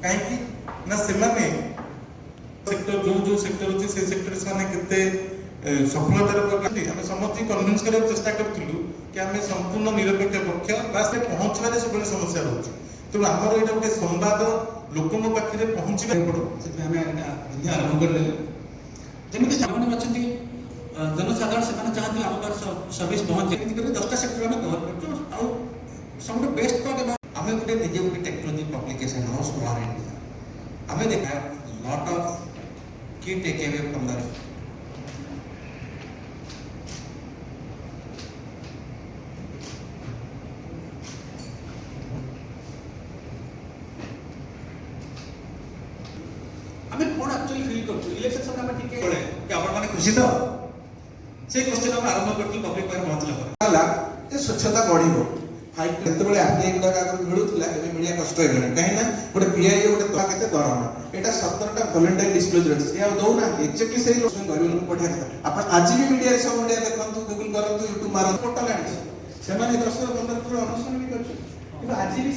कहीं ना से सेक्टर जो सेक्टर अच्छे से सेक्टर से सफलतार आम समस्त कन्विन्स करने चेष्टा करूँ कि आम संपूर्ण निरपेक्ष पक्ष बास पहुँचवे सब समस्या रोचे तेणु आमर यहाँ गोटे संवाद लोक पाखे पहुँच पड़ो से आरंभ कर जमी सामान अच्छा जनसाधारण से चाहते आम सर्विस पहुँचे 10टा सेक्टर आम कवर कर सब बेस्ट पार्ट आम गोटे निजे गोटे technology publication house for India आम देखा लॉट ऑफ की टेक अवे फ्रॉम द कौन एक्चुअली फील कर इलेक्शन समय में टिके पड़े कि आपण माने खुशी तो से क्वेश्चन हम आरंभ करती पब्लिक पर पहुंचला पर हला जे स्वच्छता बढ़िबो फाइट केते बेले आगे गुडा का मिलुतला एबे मिलिया कष्ट हे गने काहे ना गोटे पीआई गोटे तो केते दरमा एटा 17टा वॉलंटरी डिस्क्लोजर से आ दो ना एक्जेक्टली सही लोग गरीब लोग पठा था आपण आज भी मीडिया रे सब मीडिया देखंतु गूगल करंतु यूट्यूब मारंतु पोर्टल आनी से माने 10 15 अनुसरण भी करछ कि आज भी